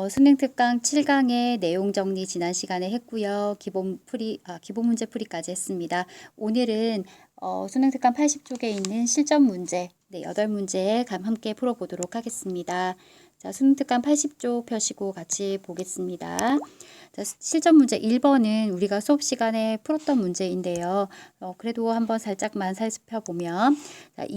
수능 특강 7강의 내용 정리 지난 시간에 했고요. 기본 문제 풀이까지 했습니다. 오늘은 수능 특강 80쪽에 있는 실전 문제 8문제 함께 풀어보도록 하겠습니다. 자, 수능 특강 80쪽 펴시고 같이 보겠습니다. 자, 실전 문제 1번은 우리가 수업 시간에 풀었던 문제인데요. 그래도 한번 살짝만 살펴보면, 자,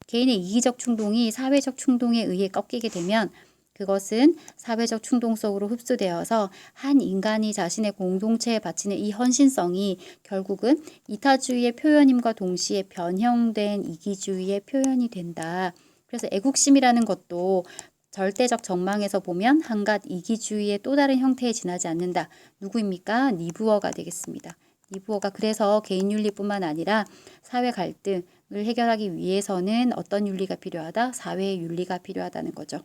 개인의 이기적 충동이 사회적 충동에 의해 꺾이게 되면 그것은 사회적 충동 속으로 흡수되어서 한 인간이 자신의 공동체에 바치는 이 헌신성이 결국은 이타주의의 표현임과 동시에 변형된 이기주의의 표현이 된다. 그래서 애국심이라는 것도 절대적 전망에서 보면 한갓 이기주의의 또 다른 형태에 지나지 않는다. 누구입니까? 니부어가 되겠습니다. 니부어가 그래서 개인윤리뿐만 아니라 사회 갈등을 해결하기 위해서는 어떤 윤리가 필요하다? 사회의 윤리가 필요하다는 거죠.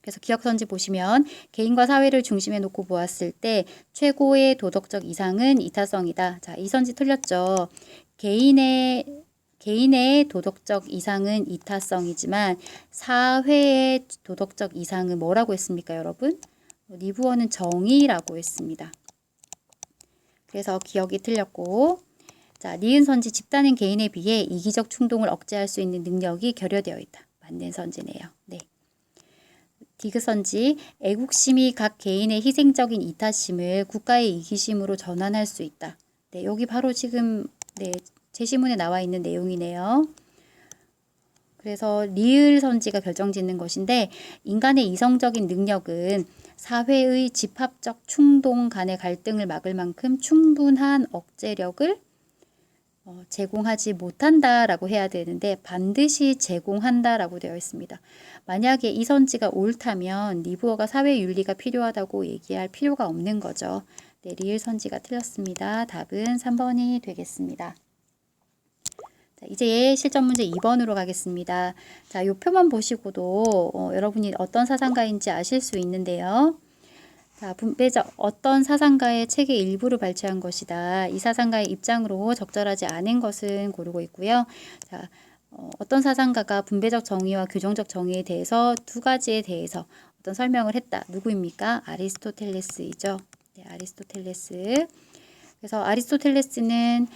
그래서 기억선지 보시면 개인과 사회를 중심에 놓고 보았을 때 최고의 도덕적 이상은 이타성이다. 자, 이 선지 틀렸죠. 개인의 도덕적 이상은 이타성이지만 사회의 도덕적 이상은 뭐라고 했습니까, 여러분? 리부어는 정의라고 했습니다. 그래서 기억이 틀렸고, 자, 니은 선지 집단은 개인에 비해 이기적 충동을 억제할 수 있는 능력이 결여되어 있다. 맞는 선지네요. 네. 디귿선지 애국심이 각 개인의 희생적인 이타심을 국가의 이기심으로 전환할 수 있다. 네, 여기 바로 지금 제시문에 나와 있는 내용이네요. 그래서 리을 선지가 결정짓는 것인데 인간의 이성적인 능력은 사회의 집합적 충동 간의 갈등을 막을 만큼 충분한 억제력을 제공하지 못한다라고 해야 되는데 반드시 제공한다라고 되어 있습니다. 만약에 이 선지가 옳다면 니부어가 사회 윤리가 필요하다고 얘기할 필요가 없는 거죠. 네, 리을 선지가 틀렸습니다. 답은 3번이 되겠습니다. 자, 이제 실전 문제 2번으로 가겠습니다. 자, 이 표만 보시고도 여러분이 어떤 사상가인지 아실 수 있는데요. 자, 어떤 사상가의 책의 일부를 발췌한 것이다. 이 사상가의 입장으로 적절하지 않은 것은 고르고 있고요. 자, 어떤 사상가가 분배적 정의와 규정적 정의에 대해서 두 가지에 대해서 어떤 설명을 했다. 누구입니까? 아리스토텔레스이죠. 네, 아리스토텔레스. 그래서 아리스토텔레스는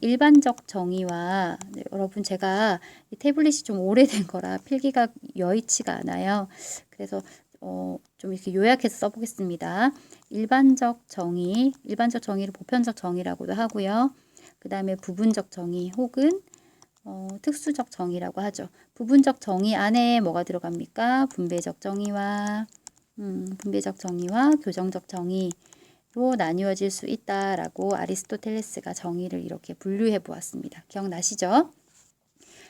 일반적 정의와 여러분 제가 이 태블릿이 좀 오래된 거라 필기가 여의치가 않아요. 그래서 좀 이렇게 요약해서 써보겠습니다. 일반적 정의를 보편적 정의라고도 하고요. 그 다음에 부분적 정의 혹은 특수적 정의라고 하죠. 부분적 정의 안에 뭐가 들어갑니까? 분배적 정의와 교정적 정의로 나뉘어질 수 있다라고 아리스토텔레스가 정의를 이렇게 분류해 보았습니다. 기억나시죠?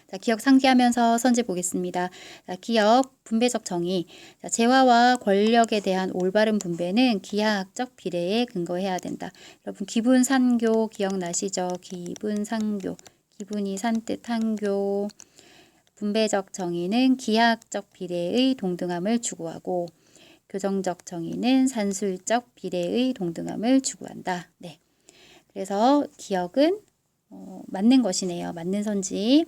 자, 기억 상기하면서 선지 보겠습니다. 자, 기억 분배적 정의. 자, 재화와 권력에 대한 올바른 분배는 기하학적 비례에 근거해야 된다. 여러분 기분 산교 기억나시죠? 기분 산교. 기분이 산뜻 한교. 분배적 정의는 기하학적 비례의 동등함을 추구하고 교정적 정의는 산술적 비례의 동등함을 추구한다. 네. 그래서 기억은 맞는 것이네요. 맞는 선지.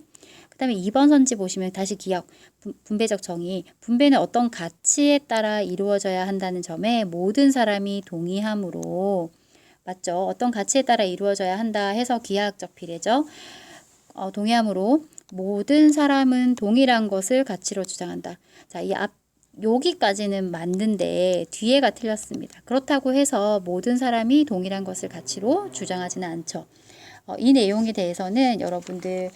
그 다음에 2번 선지 보시면 다시 기억, 분배적 정의. 분배는 어떤 가치에 따라 이루어져야 한다는 점에 모든 사람이 동의함으로 맞죠? 어떤 가치에 따라 이루어져야 한다 해서 기하학적 비례죠. 동의함으로 모든 사람은 동일한 것을 가치로 주장한다. 자, 여기까지는 맞는데 뒤에가 틀렸습니다. 그렇다고 해서 모든 사람이 동일한 것을 가치로 주장하지는 않죠. 이 내용에 대해서는 여러분들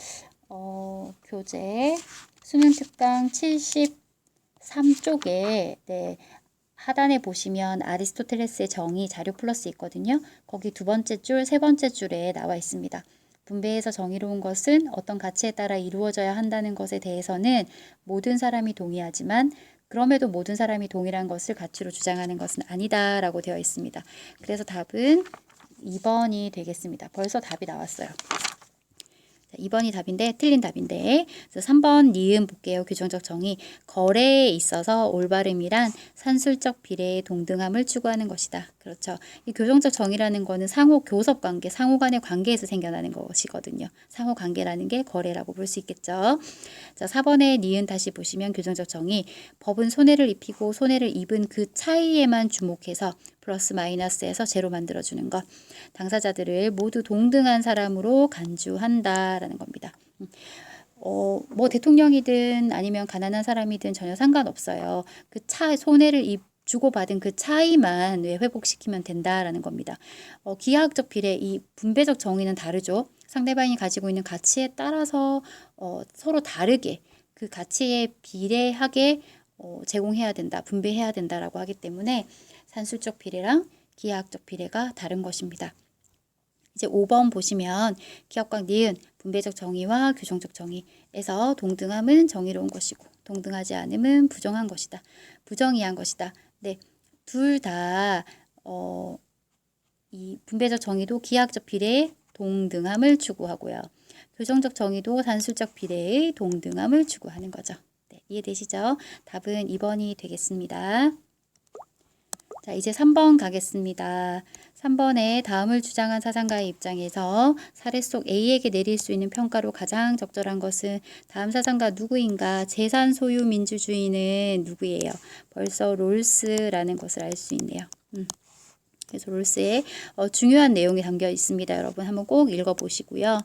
교재 수능 특강 73쪽에 하단에 보시면 아리스토텔레스의 정의 자료 플러스 있거든요. 거기 두 번째 줄, 세 번째 줄에 나와 있습니다. 분배에서 정의로운 것은 어떤 가치에 따라 이루어져야 한다는 것에 대해서는 모든 사람이 동의하지만 그럼에도 모든 사람이 동일한 것을 가치로 주장하는 것은 아니다라고 되어 있습니다. 그래서 답은 2번이 되겠습니다. 벌써 답이 나왔어요. 2번이 답인데 틀린 답인데. 그래서 3번 니은 볼게요. 규정적 정의. 거래에 있어서 올바름이란 산술적 비례의 동등함을 추구하는 것이다. 그렇죠. 이 교정적 정의라는 거는 상호 교섭 관계, 상호 간의 관계에서 생겨나는 것이거든요. 상호 관계라는 게 거래라고 볼 수 있겠죠. 자, 4번의 니은 다시 보시면 규정적 정의. 법은 손해를 입히고 손해를 입은 그 차이에만 주목해서 플러스 마이너스에서 제로 만들어주는 것. 당사자들을 모두 동등한 사람으로 간주한다라는 겁니다. 뭐 대통령이든 아니면 가난한 사람이든 전혀 상관없어요. 그 손해를 주고받은 그 차이만 회복시키면 된다라는 겁니다. 기하학적 비례, 이 분배적 정의는 다르죠. 상대방이 가지고 있는 가치에 따라서 서로 다르게 그 가치에 비례하게 제공해야 된다, 분배해야 된다라고 하기 때문에 산술적 비례랑 기하학적 비례가 다른 것입니다. 이제 5번 보시면 기하학적 니은, 분배적 정의와 규정적 정의에서 동등함은 정의로운 것이고 동등하지 않음은 부정한 것이다. 부정의한 것이다. 네, 둘 다 이 분배적 정의도 기하학적 비례의 동등함을 추구하고요. 교정적 정의도 산술적 비례의 동등함을 추구하는 거죠. 네, 이해되시죠? 답은 2번이 되겠습니다. 자, 이제 3번 가겠습니다. 3번에 다음을 주장한 사상가의 입장에서 사례 속 A에게 내릴 수 있는 평가로 가장 적절한 것은 다음 사상가 누구인가? 재산 소유 민주주의는 누구예요? 벌써 롤스라는 것을 알 수 있네요. 그래서 롤스에 중요한 내용이 담겨 있습니다. 여러분 한번 꼭 읽어보시고요.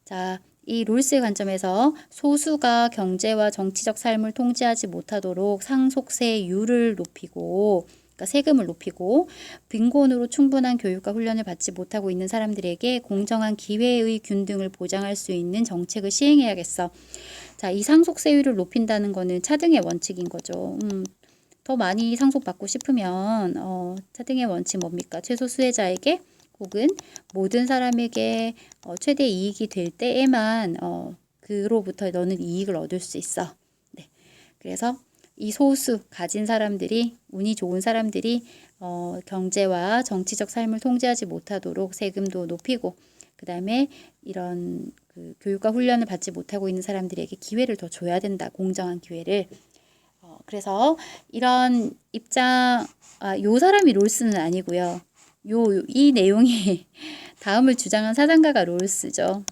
자, 이 롤스의 관점에서 소수가 경제와 정치적 삶을 통제하지 못하도록 상속세율을 높이고 그러니까 세금을 높이고 빈곤으로 충분한 교육과 훈련을 받지 못하고 있는 사람들에게 공정한 기회의 균등을 보장할 수 있는 정책을 시행해야겠어. 자, 이 상속세율을 높인다는 거는 차등의 원칙인 거죠. 더 많이 상속받고 싶으면 차등의 원칙 뭡니까? 최소 수혜자에게 혹은 모든 사람에게 최대 이익이 될 때에만 그로부터 너는 이익을 얻을 수 있어. 네. 그래서 이 소수 가진 사람들이 운이 좋은 사람들이 경제와 정치적 삶을 통제하지 못하도록 세금도 높이고 그 다음에 이런 그 교육과 훈련을 받지 못하고 있는 사람들에게 기회를 더 줘야 된다. 공정한 기회를. 그래서 이런 입장, 요 사람이 롤스는 아니고요. 이 내용이 다음을 주장한 사상가가 롤스죠.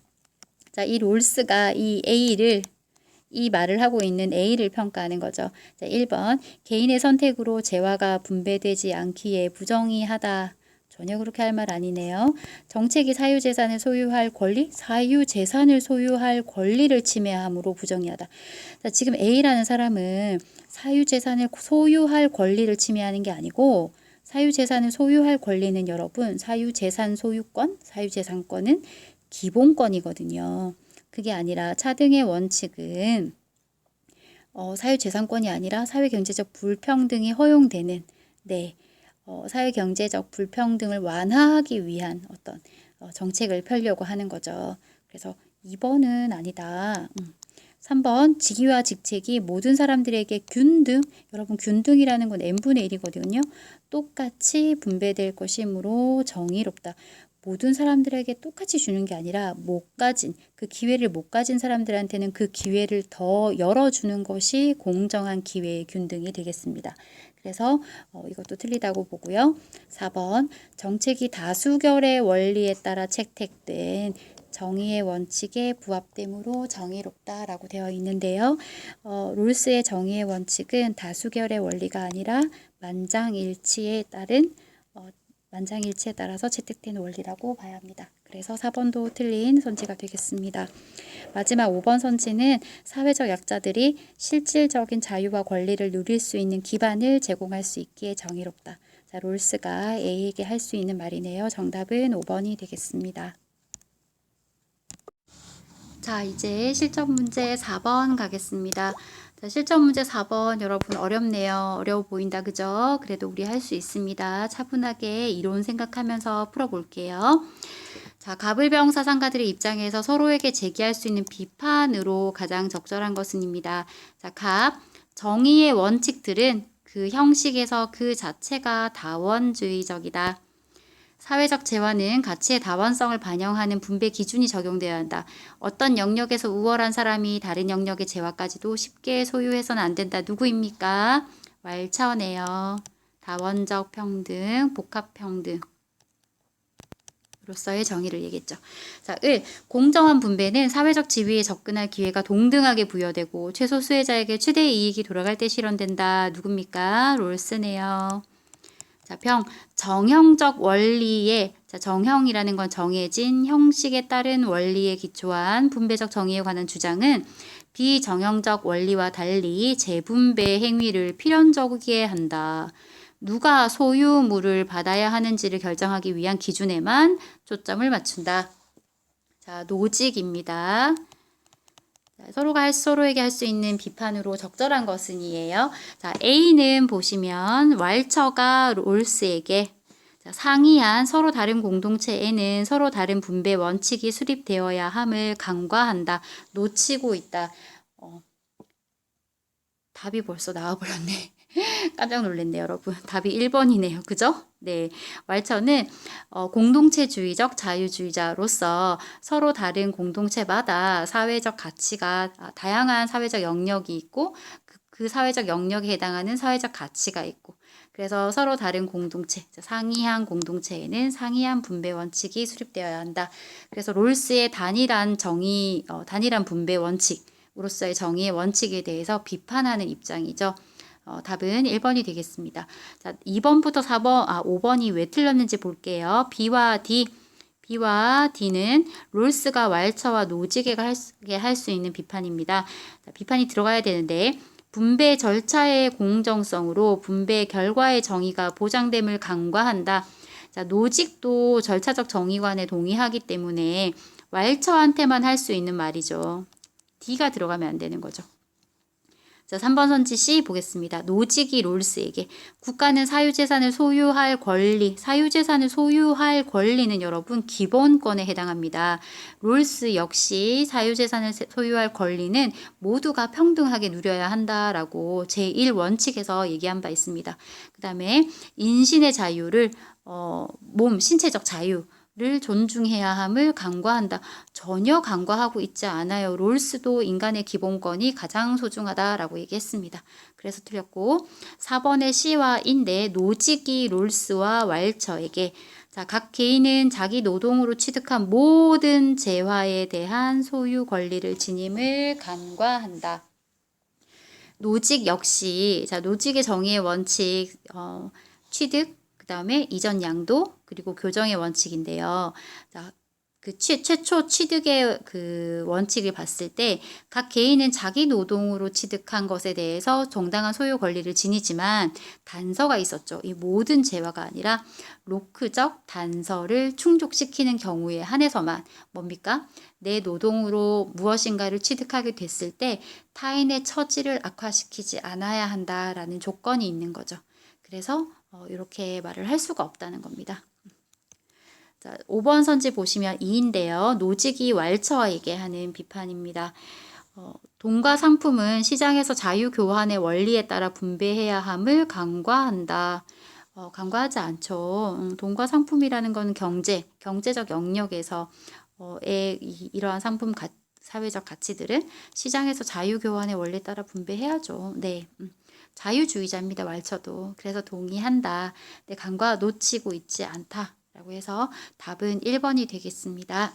자, 이 롤스가 이 말을 하고 있는 A를 평가하는 거죠. 자, 1번 개인의 선택으로 재화가 분배되지 않기에 부정의하다. 전혀 그렇게 할 말 아니네요. 정책이 사유재산을 소유할 권리, 사유재산을 소유할 권리를 침해함으로 부정의하다. 자, 지금 A라는 사람은 사유재산을 소유할 권리를 침해하는 게 아니고 사유재산을 소유할 권리는 여러분 사유재산 소유권, 사유재산권은 기본권이거든요. 그게 아니라 차등의 원칙은 사유재산권이 아니라 사회경제적 불평등이 허용되는 사회경제적 불평등을 완화하기 위한 어떤 정책을 펴려고 하는 거죠. 그래서 2번은 아니다. 3번 직위와 직책이 모든 사람들에게 균등, 여러분 균등이라는 건 n분의 1이거든요. 똑같이 분배될 것이므로 정의롭다. 모든 사람들에게 똑같이 주는 게 아니라 그 기회를 못 가진 사람들한테는 그 기회를 더 열어주는 것이 공정한 기회의 균등이 되겠습니다. 그래서 이것도 틀리다고 보고요. 4번 정책이 다수결의 원리에 따라 채택된 정의의 원칙에 부합됨으로 정의롭다라고 되어 있는데요. 롤스의 정의의 원칙은 다수결의 원리가 아니라 만장일치에 따라서 채택된 원리라고 봐야 합니다. 그래서 4번도 틀린 선지가 되겠습니다. 마지막 5번 선지는 사회적 약자들이 실질적인 자유와 권리를 누릴 수 있는 기반을 제공할 수 있기에 정의롭다. 자, 롤스가 A에게 할 수 있는 말이네요. 정답은 5번이 되겠습니다. 자, 이제 실전 문제 4번 가겠습니다. 자, 실전 문제 4번 여러분 어렵네요. 어려워 보인다. 그죠? 그래도 우리 할 수 있습니다. 차분하게 이론 생각하면서 풀어볼게요. 자, 갑을병 사상가들의 입장에서 서로에게 제기할 수 있는 비판으로 가장 적절한 것은입니다. 자, 정의의 원칙들은 그 형식에서 그 자체가 다원주의적이다. 사회적 재화는 가치의 다원성을 반영하는 분배 기준이 적용되어야 한다. 어떤 영역에서 우월한 사람이 다른 영역의 재화까지도 쉽게 소유해서는 안 된다. 누구입니까? 왈처네요. 다원적 평등, 복합평등. 로서의 정의를 얘기했죠. 자, 공정한 분배는 사회적 지위에 접근할 기회가 동등하게 부여되고 최소 수혜자에게 최대 이익이 돌아갈 때 실현된다. 누굽니까? 롤스네요. 자, 정형적 원리에, 자, 정형이라는 건 정해진 형식에 따른 원리에 기초한 분배적 정의에 관한 주장은 비정형적 원리와 달리 재분배 행위를 필연적이게 한다. 누가 소유물을 받아야 하는지를 결정하기 위한 기준에만 초점을 맞춘다. 자, 노직입니다. 자, 서로에게 할 수 있는 비판으로 적절한 것은이에요. 자, A는 보시면 왈처가 롤스에게 상이한 서로 다른 공동체에는 서로 다른 분배 원칙이 수립되어야 함을 간과한다. 놓치고 있다. 답이 벌써 나와버렸네. 깜짝 놀랐네요, 여러분. 답이 1번이네요. 그죠? 네. 왈처는 공동체주의적 자유주의자로서 서로 다른 공동체마다 사회적 가치가 다양한 사회적 영역이 있고 그 사회적 영역에 해당하는 사회적 가치가 있고 그래서 서로 다른 공동체, 상이한 공동체에는 상이한 분배 원칙이 수립되어야 한다. 그래서 롤스의 단일한 분배 원칙으로서의 정의의 원칙에 대해서 비판하는 입장이죠. 답은 1번이 되겠습니다. 자, 2번부터 5번이 왜 틀렸는지 볼게요. B와 D는 롤스가 왈처와 노직에게 할 수 있는 비판입니다. 자, 비판이 들어가야 되는데 분배 절차의 공정성으로 분배 결과의 정의가 보장됨을 간과한다. 자, 노직도 절차적 정의관에 동의하기 때문에 왈처한테만 할 수 있는 말이죠. D가 들어가면 안 되는 거죠. 자, 3번 선지 C 보겠습니다. 노직이 롤스에게 국가는 사유재산을 소유할 권리는 여러분 기본권에 해당합니다. 롤스 역시 사유재산을 소유할 권리는 모두가 평등하게 누려야 한다라고 제1원칙에서 얘기한 바 있습니다. 그 다음에 인신의 자유를 신체적 자유 를 존중해야 함을 간과한다. 전혀 간과하고 있지 않아요. 롤스도 인간의 기본권이 가장 소중하다라고 얘기했습니다. 그래서 틀렸고 4번의 C와 E인데 노직이 롤스와 왈처에게 각 개인은 자기 노동으로 취득한 모든 재화에 대한 소유 권리를 지님을 간과한다. 노직 역시 노직의 정의의 원칙 취득 그 다음에 이전 양도 그리고 교정의 원칙인데요. 자, 최초 취득의 원칙을 봤을 때 각 개인은 자기 노동으로 취득한 것에 대해서 정당한 소유 권리를 지니지만 단서가 있었죠. 이 모든 재화가 아니라 로크적 단서를 충족시키는 경우에 한해서만 뭡니까? 내 노동으로 무엇인가를 취득하게 됐을 때 타인의 처지를 악화시키지 않아야 한다라는 조건이 있는 거죠. 그래서 이렇게 말을 할 수가 없다는 겁니다. 자, 5번 선지 보시면 2인데요. 노직이 왈처에게 하는 비판입니다. 돈과 상품은 시장에서 자유교환의 원리에 따라 분배해야 함을 간과한다. 간과하지 않죠. 돈과 상품이라는 것은 경제적 영역에서 이러한 사회적 가치들은 시장에서 자유교환의 원리에 따라 분배해야죠. 네. 자유주의자입니다. 왈처도. 그래서 동의한다. 근데 간과 놓치고 있지 않다라고 해서 답은 1번이 되겠습니다.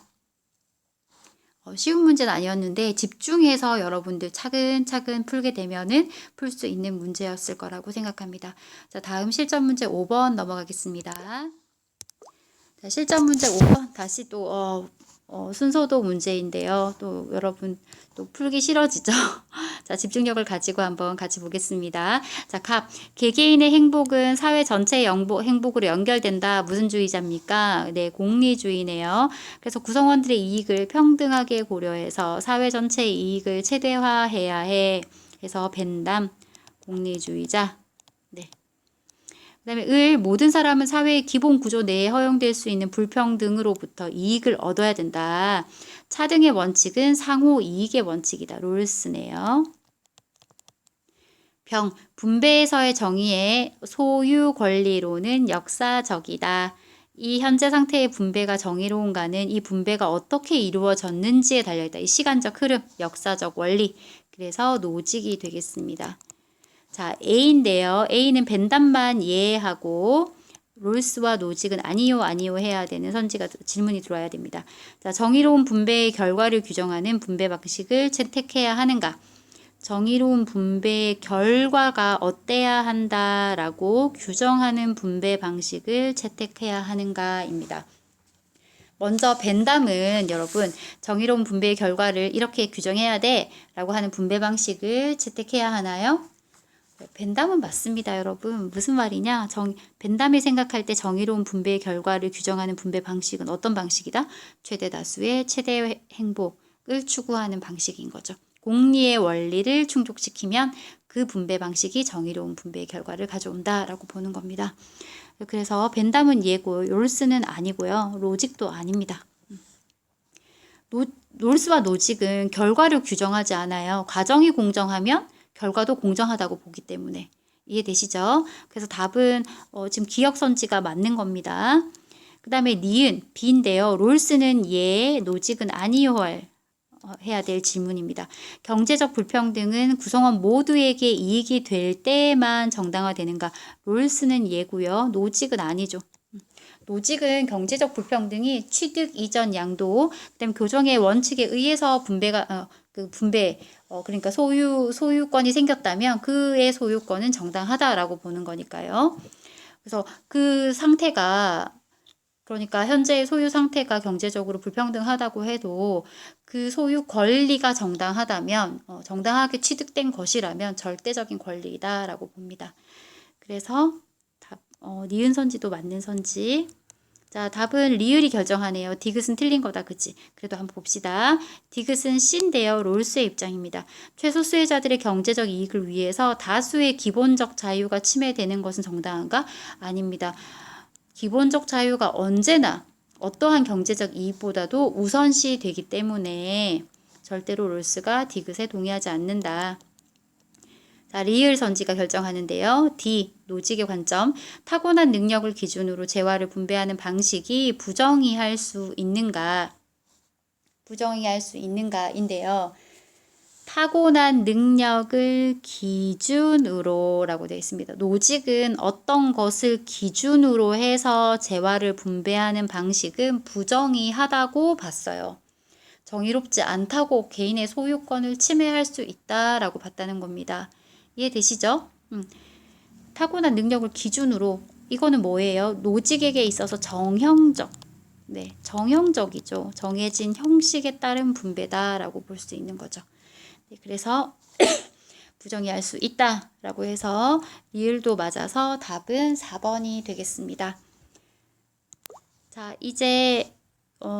쉬운 문제는 아니었는데 집중해서 여러분들 차근차근 풀게 되면은 풀 수 있는 문제였을 거라고 생각합니다. 자, 다음 실전 문제 5번 넘어가겠습니다. 자, 실전 문제 5번 다시 또 순서도 문제인데요. 또 여러분 또 풀기 싫어지죠? 자, 집중력을 가지고 한번 같이 보겠습니다. 자, 개개인의 행복은 사회 전체의 행복으로 연결된다. 무슨 주의자입니까? 네, 공리주의네요. 그래서 구성원들의 이익을 평등하게 고려해서 사회 전체의 이익을 최대화해야 해. 해서 벤담, 공리주의자. 네. 그 다음에 모든 사람은 사회의 기본 구조 내에 허용될 수 있는 불평등으로부터 이익을 얻어야 된다. 차등의 원칙은 상호 이익의 원칙이다. 롤스네요. 분배에서의 정의의 소유 권리론은 역사적이다. 이 현재 상태의 분배가 정의로운가는 이 분배가 어떻게 이루어졌는지에 달려있다. 이 시간적 흐름, 역사적 원리. 그래서 노직이 되겠습니다. 자, A인데요. A는 벤담만 예하고 롤스와 노직은 아니요 해야 되는 질문이 들어와야 됩니다. 자, 정의로운 분배의 결과를 규정하는 분배 방식을 채택해야 하는가? 정의로운 분배의 결과가 어때야 한다라고 규정하는 분배 방식을 채택해야 하는가입니다. 먼저 벤담은 여러분 정의로운 분배의 결과를 이렇게 규정해야 돼 라고 하는 분배 방식을 채택해야 하나요? 벤담은 맞습니다, 여러분. 무슨 말이냐? 벤담이 생각할 때 정의로운 분배의 결과를 규정하는 분배 방식은 어떤 방식이다? 최대 다수의 최대 행복을 추구하는 방식인 거죠. 공리의 원리를 충족시키면 그 분배 방식이 정의로운 분배의 결과를 가져온다라고 보는 겁니다. 그래서 벤담은 예고, 롤스는 아니고요. 로직도 아닙니다. 롤스와 노직은 결과를 규정하지 않아요. 과정이 공정하면 결과도 공정하다고 보기 때문에. 이해되시죠? 그래서 답은 지금 기억선지가 맞는 겁니다. 그 다음에 니은, 비인데요. 롤스는 예, 노직은 아니요 해야 될 질문입니다. 경제적 불평등은 구성원 모두에게 이익이 될 때만 정당화되는가? 롤스는 예고요. 노직은 아니죠. 노직은 경제적 불평등이 취득 이전 양도, 그다음 교정의 원칙에 의해서 그러니까 소유권이 생겼다면 그의 소유권은 정당하다라고 보는 거니까요. 그래서 그 상태가 그러니까 현재의 소유 상태가 경제적으로 불평등하다고 해도 그 소유 권리가 정당하다면 정당하게 취득된 것이라면 절대적인 권리이다라고 봅니다. 그래서 니은 선지도 맞는 선지. 자, 답은 리을이 결정하네요. 디귿은 틀린 거다, 그치? 그래도 한번 봅시다. 디귿은 C인데요. 롤스의 입장입니다. 최소 수혜자들의 경제적 이익을 위해서 다수의 기본적 자유가 침해되는 것은 정당한가? 아닙니다. 기본적 자유가 언제나 어떠한 경제적 이익보다도 우선시 되기 때문에 절대로 롤스가 디귿에 동의하지 않는다. 자, 리을 선지가 결정하는데요. D, 노직의 관점. 타고난 능력을 기준으로 재화를 분배하는 방식이 부정의할 수 있는가? 부정의할 수 있는가인데요. 타고난 능력을 기준으로 라고 되어 있습니다. 노직은 어떤 것을 기준으로 해서 재화를 분배하는 방식은 부정의하다고 봤어요. 정의롭지 않다고 개인의 소유권을 침해할 수 있다라고 봤다는 겁니다. 이해되시죠? 타고난 능력을 기준으로 이거는 뭐예요? 노직에게 있어서 정형적, 네, 정형적이죠. 정해진 형식에 따른 분배다라고 볼 수 있는 거죠. 네, 그래서 부정의할 수 있다라고 해서 리을도 맞아서 답은 4번이 되겠습니다. 자, 이제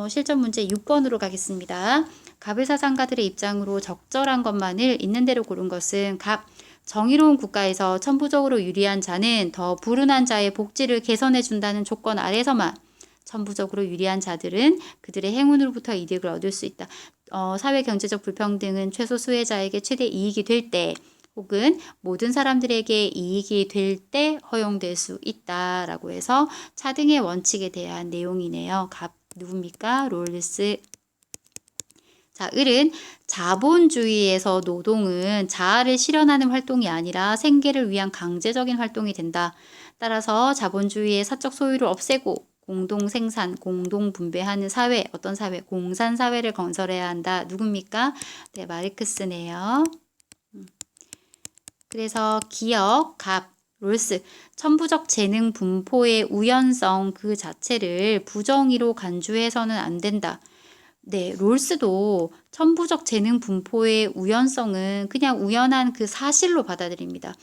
실전 문제 6번으로 가겠습니다. 갑을 사상가들의 입장으로 적절한 것만을 있는 대로 고른 것은 갑. 정의로운 국가에서 천부적으로 유리한 자는 더 불운한 자의 복지를 개선해 준다는 조건 아래서만 천부적으로 유리한 자들은 그들의 행운으로부터 이득을 얻을 수 있다. 사회 경제적 불평등은 최소 수혜자에게 최대 이익이 될 때 혹은 모든 사람들에게 이익이 될 때 허용될 수 있다라고 해서 차등의 원칙에 대한 내용이네요. 갑 누굽니까? 롤스. 자, 을은 자본주의에서 노동은 자아를 실현하는 활동이 아니라 생계를 위한 강제적인 활동이 된다. 따라서 자본주의의 사적 소유를 없애고 공동 생산, 공동 분배하는 사회, 어떤 사회? 공산 사회를 건설해야 한다. 누굽니까? 네, 마르크스네요. 그래서 기억, 갑, 롤스, 천부적 재능 분포의 우연성 그 자체를 부정의로 간주해서는 안 된다. 네, 롤스도 천부적 재능 분포의 우연성은 그냥 우연한 그 사실로 받아들입니다.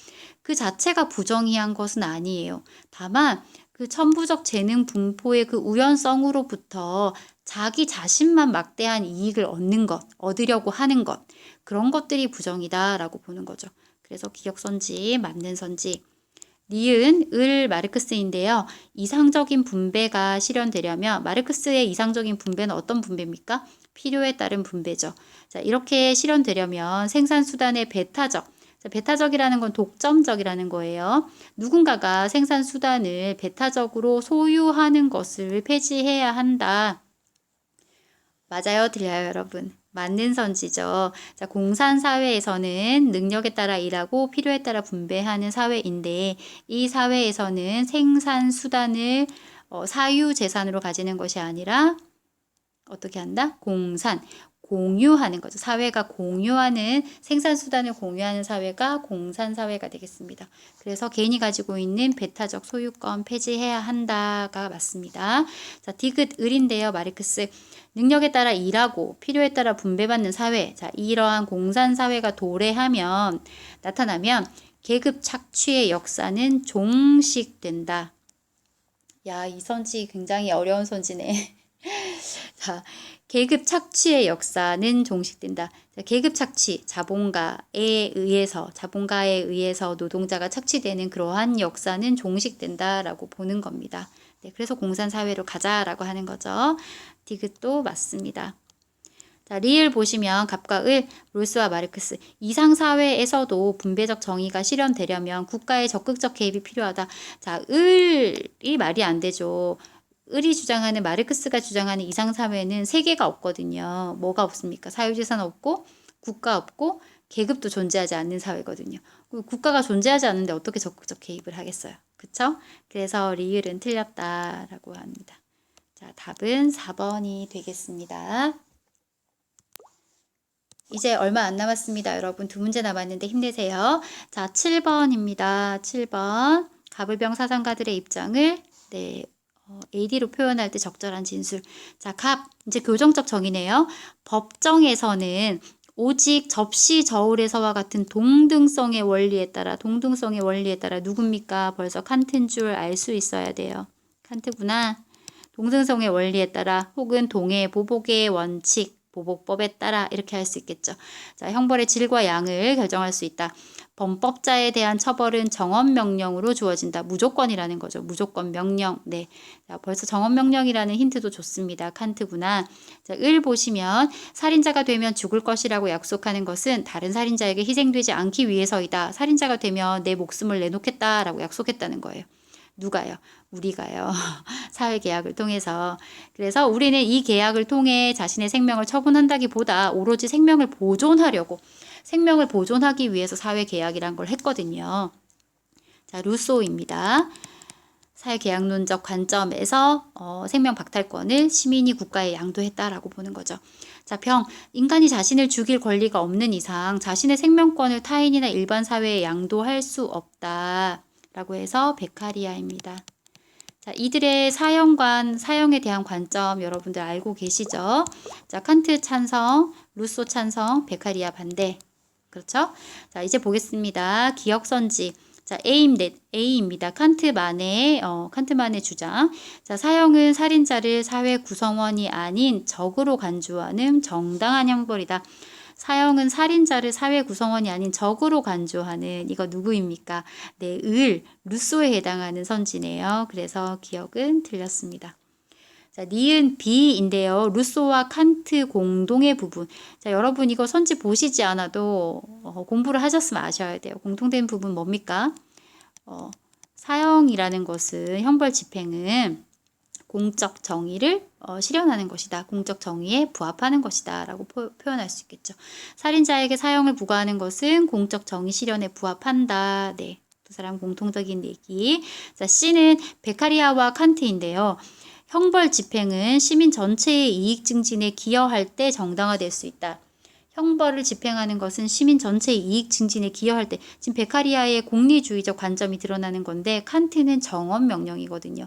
그 자체가 부정의한 것은 아니에요. 다만 그 천부적 재능 분포의 그 우연성으로부터 자기 자신만 막대한 이익을 얻으려고 하는 것, 그런 것들이 부정이다라고 보는 거죠. 그래서 기억선지, 맞는 선지. 니은, 을, 마르크스인데요. 이상적인 분배가 실현되려면 마르크스의 이상적인 분배는 어떤 분배입니까? 필요에 따른 분배죠. 자, 이렇게 실현되려면 생산수단의 배타적, 자, 배타적이라는 건 독점적이라는 거예요. 누군가가 생산 수단을 배타적으로 소유하는 것을 폐지해야 한다. 맞아요, 들려요, 여러분. 맞는 선지죠. 자, 공산사회에서는 능력에 따라 일하고 필요에 따라 분배하는 사회인데 이 사회에서는 생산 수단을 사유재산으로 가지는 것이 아니라 어떻게 한다? 공유하는 거죠. 사회가 공유하는 생산수단을 공유하는 사회가 공산사회가 되겠습니다. 그래서 개인이 가지고 있는 배타적 소유권 폐지해야 한다가 맞습니다. 자, 디귿 을인데요. 마르크스. 능력에 따라 일하고 필요에 따라 분배받는 사회. 자, 이러한 공산사회가 나타나면 계급 착취의 역사는 종식된다. 야, 이 선지 굉장히 어려운 선지네. 자, 계급 착취의 역사는 종식된다. 자, 계급 착취, 자본가에 의해서 노동자가 착취되는 그러한 역사는 종식된다라고 보는 겁니다. 네, 그래서 공산사회로 가자라고 하는 거죠. 디귿도 맞습니다. 자, 리을 보시면 갑과 을, 롤스와 마르크스. 이상사회에서도 분배적 정의가 실현되려면 국가의 적극적 개입이 필요하다. 자, 을이 말이 안 되죠. 을이 주장하는 마르크스가 주장하는 이상사회는 세계가 없거든요. 뭐가 없습니까? 사유재산 없고 국가 없고 계급도 존재하지 않는 사회거든요. 국가가 존재하지 않는데 어떻게 적극적 개입을 하겠어요? 그쵸? 그래서 리을은 틀렸다라고 합니다. 자, 답은 4번이 되겠습니다. 이제 얼마 안 남았습니다. 여러분 두 문제 남았는데 힘내세요. 자, 7번입니다. 7번. 갑을병 사상가들의 입장을 AD로 표현할 때 적절한 진술. 자, 이제 교정적 정의네요. 법정에서는 오직 접시 저울에서와 같은 동등성의 원리에 따라 누굽니까? 벌써 칸트인 줄 알 수 있어야 돼요. 칸트구나. 동등성의 원리에 따라 혹은 동해 보복의 원칙, 보복법에 따라 이렇게 할 수 있겠죠. 자, 형벌의 질과 양을 결정할 수 있다. 범법자에 대한 처벌은 정언명령으로 주어진다. 무조건이라는 거죠. 무조건 명령. 네. 자, 벌써 정언명령이라는 힌트도 좋습니다. 칸트구나. 자, 을 보시면 살인자가 되면 죽을 것이라고 약속하는 것은 다른 살인자에게 희생되지 않기 위해서이다. 살인자가 되면 내 목숨을 내놓겠다라고 약속했다는 거예요. 누가요? 우리가요. 사회계약을 통해서. 그래서 우리는 이 계약을 통해 자신의 생명을 처분한다기보다 오로지 생명을 보존하기 위해서 사회계약이란 걸 했거든요. 자, 루소입니다. 사회계약론적 관점에서 생명 박탈권을 시민이 국가에 양도했다라고 보는 거죠. 자, 인간이 자신을 죽일 권리가 없는 이상 자신의 생명권을 타인이나 일반 사회에 양도할 수 없다. 라고 해서 베카리아입니다. 자, 이들의 사형에 대한 관점 여러분들 알고 계시죠? 자, 칸트 찬성, 루소 찬성, 베카리아 반대. 그렇죠? 자, 이제 보겠습니다. 기억선지. 자, A입니다. 칸트만의 주장. 자, 사형은 살인자를 사회 구성원이 아닌 적으로 간주하는 정당한 형벌이다. 사형은 살인자를 사회 구성원이 아닌 적으로 간주하는 이거 누구입니까? 네, 루소에 해당하는 선지네요. 그래서 기억은 틀렸습니다. 자, 니은 B인데요. 루소와 칸트 공동의 부분. 자, 여러분 이거 선지 보시지 않아도 공부를 하셨으면 아셔야 돼요. 공통된 부분 뭡니까? 사형이라는 것은 형벌 집행은 공적 정의를 실현하는 것이다. 공적 정의에 부합하는 것이다. 라고 표현할 수 있겠죠. 살인자에게 사형을 부과하는 것은 공적 정의 실현에 부합한다. 네, 두 사람 공통적인 얘기. 자, C는 베카리아와 칸트인데요. 형벌 집행은 시민 전체의 이익 증진에 기여할 때 정당화될 수 있다. 형벌을 집행하는 것은 시민 전체의 이익 증진에 기여할 때, 지금 베카리아의 공리주의적 관점이 드러나는 건데 칸트는 정언명령이거든요.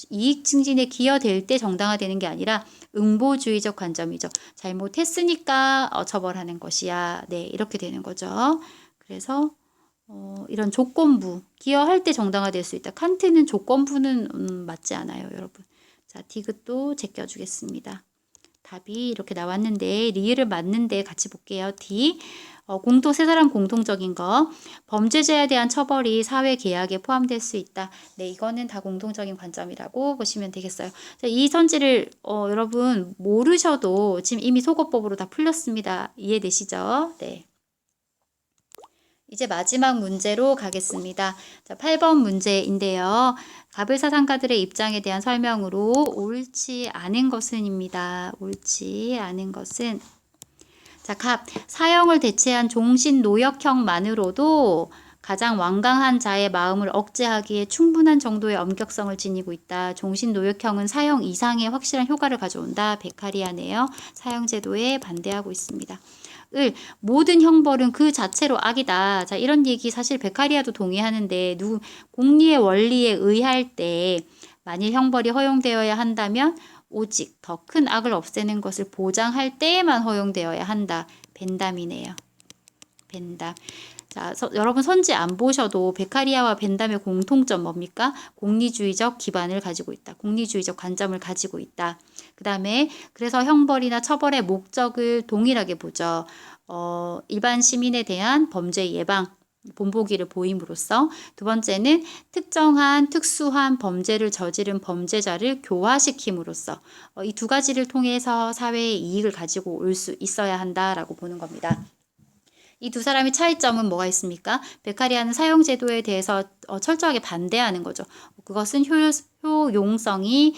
이익 증진에 기여될 때 정당화되는 게 아니라 응보주의적 관점이죠. 잘못했으니까 처벌하는 것이야. 네, 이렇게 되는 거죠. 그래서 이런 조건부, 기여할 때 정당화될 수 있다. 칸트는 조건부는 맞지 않아요, 여러분. 자, 디귿도 제껴주겠습니다. 답이 이렇게 나왔는데 리을을 맞는데 같이 볼게요. D. 세 사람 공통적인 거. 범죄자에 대한 처벌이 사회계약에 포함될 수 있다. 네, 이거는 다 공통적인 관점이라고 보시면 되겠어요. 자, 이 선지를 여러분 모르셔도 지금 이미 소거법으로 다 풀렸습니다. 이해되시죠? 네. 이제 마지막 문제로 가겠습니다. 자, 8번 문제인데요. 갑을사상가들의 입장에 대한 설명으로 옳지 않은 것은입니다. 옳지 않은 것은 자, 갑, 사형을 대체한 종신노역형만으로도 가장 완강한 자의 마음을 억제하기에 충분한 정도의 엄격성을 지니고 있다. 종신노역형은 사형 이상의 확실한 효과를 가져온다. 베카리아네요. 사형제도에 반대하고 있습니다. 모든 형벌은 그 자체로 악이다. 자, 이런 얘기 사실 베카리아도 동의하는데 공리의 원리에 의할 때 만일 형벌이 허용되어야 한다면 오직 더 큰 악을 없애는 것을 보장할 때에만 허용되어야 한다. 벤담이네요. 벤담. 자, 여러분 선지 안 보셔도 베카리아와 벤담의 공통점 뭡니까? 공리주의적 기반을 가지고 있다. 공리주의적 관점을 가지고 있다. 그 다음에 그래서 형벌이나 처벌의 목적을 동일하게 보죠. 일반 시민에 대한 범죄 예방, 본보기를 보임으로써 두 번째는 특정한 특수한 범죄를 저지른 범죄자를 교화시킴으로써 이 두 가지를 통해서 사회의 이익을 가지고 올 수 있어야 한다라고 보는 겁니다. 이 두 사람의 차이점은 뭐가 있습니까? 베카리아는 사형제도에 대해서 철저하게 반대하는 거죠. 그것은 효용성이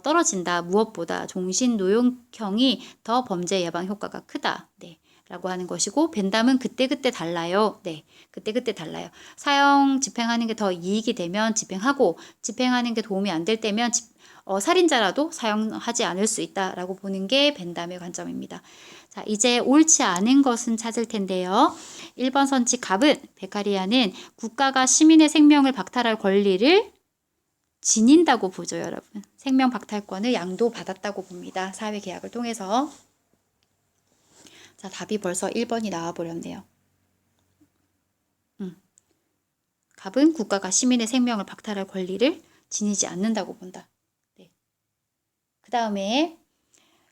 떨어진다. 무엇보다 종신노역형이 더 범죄 예방 효과가 크다. 네. 라고 하는 것이고 벤담은 그때그때 달라요. 네, 그때그때 달라요. 사형 집행하는 게 더 이익이 되면 집행하고 집행하는 게 도움이 안 될 때면 살인자라도 사형하지 않을 수 있다라고 보는 게 벤담의 관점입니다. 자, 이제 옳지 않은 것은 찾을 텐데요. 1번 선지 갑은 베카리아는 국가가 시민의 생명을 박탈할 권리를 지닌다고 보죠, 여러분. 생명 박탈권을 양도받았다고 봅니다. 사회계약을 통해서. 자, 답이 벌써 1번이 나와버렸네요. 갑은 국가가 시민의 생명을 박탈할 권리를 지니지 않는다고 본다. 네. 그 다음에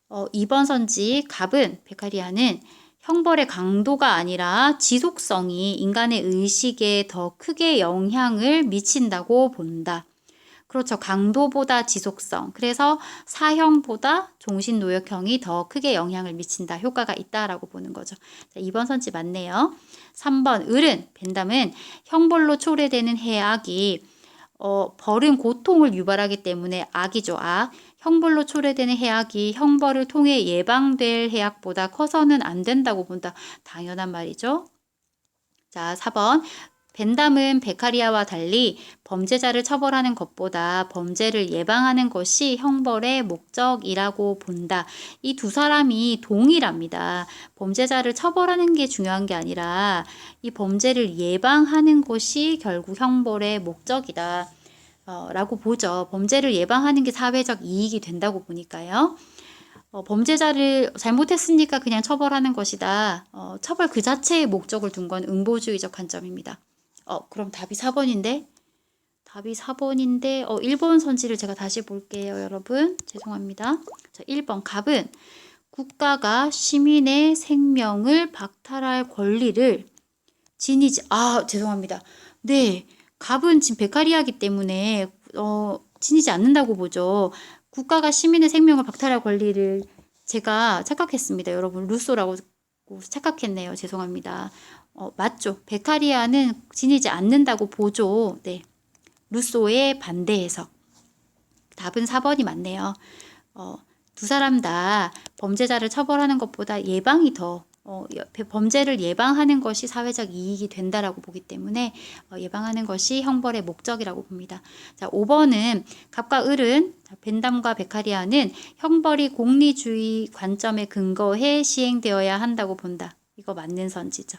2번 선지 갑은 베카리아는 형벌의 강도가 아니라 지속성이 인간의 의식에 더 크게 영향을 미친다고 본다. 그렇죠. 강도보다 지속성. 그래서 사형보다 종신노역형이 더 크게 영향을 미친다. 효과가 있다라고 보는 거죠. 자, 2번 선지 맞네요. 3번 벤담은 형벌로 초래되는 해악이 벌은 고통을 유발하기 때문에 악이죠. 악. 형벌로 초래되는 해악이 형벌을 통해 예방될 해악보다 커서는 안 된다고 본다. 당연한 말이죠. 자, 4번 벤담은 베카리아와 달리 범죄자를 처벌하는 것보다 범죄를 예방하는 것이 형벌의 목적이라고 본다. 이 두 사람이 동일합니다. 범죄자를 처벌하는 게 중요한 게 아니라 이 범죄를 예방하는 것이 결국 형벌의 목적이다. 라고 보죠. 범죄를 예방하는 게 사회적 이익이 된다고 보니까요. 범죄자를 잘못했으니까 그냥 처벌하는 것이다. 처벌 그 자체의 목적을 둔 건 응보주의적 관점입니다. 그럼 답이 4번인데? 답이 4번인데 1번 선지를 제가 다시 볼게요, 여러분. 죄송합니다. 자, 1번 갑은 국가가 시민의 생명을 박탈할 권리를 지니지 죄송합니다. 네. 갑은 지금 베카리아이기 때문에 지니지 않는다고 보죠. 국가가 시민의 생명을 박탈할 권리를 제가 착각했습니다. 여러분 루소라고 착각했네요. 죄송합니다. 맞죠. 베카리아는 지니지 않는다고 보죠. 네. 루소에 반대해서. 답은 4번이 맞네요. 두 사람 다 범죄자를 처벌하는 것보다 예방이 더 범죄를 예방하는 것이 사회적 이익이 된다라고 보기 때문에 예방하는 것이 형벌의 목적이라고 봅니다. 자, 5번은 갑과 을은 벤담과 베카리아는 형벌이 공리주의 관점에 근거해 시행되어야 한다고 본다. 이거 맞는 선지죠.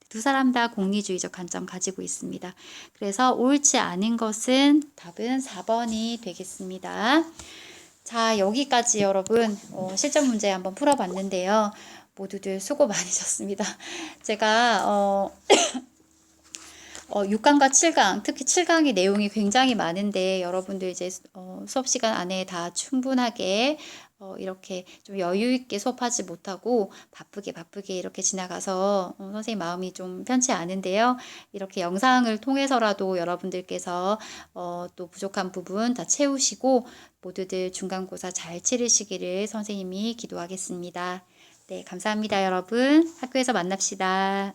두 사람 다 공리주의적 관점 가지고 있습니다. 그래서 옳지 않은 것은 답은 4번이 되겠습니다. 자, 여기까지 여러분 실전 문제 한번 풀어봤는데요. 모두들 수고 많으셨습니다. 제가 6강과 7강, 특히 7강의 내용이 굉장히 많은데 여러분들 이제 수업 시간 안에 다 충분하게 이렇게 좀 여유 있게 수업하지 못하고 바쁘게 이렇게 지나가서 선생님 마음이 좀 편치 않은데요. 이렇게 영상을 통해서라도 여러분들께서 또 부족한 부분 다 채우시고 모두들 중간고사 잘 치르시기를 선생님이 기도하겠습니다. 네, 감사합니다, 여러분. 학교에서 만납시다.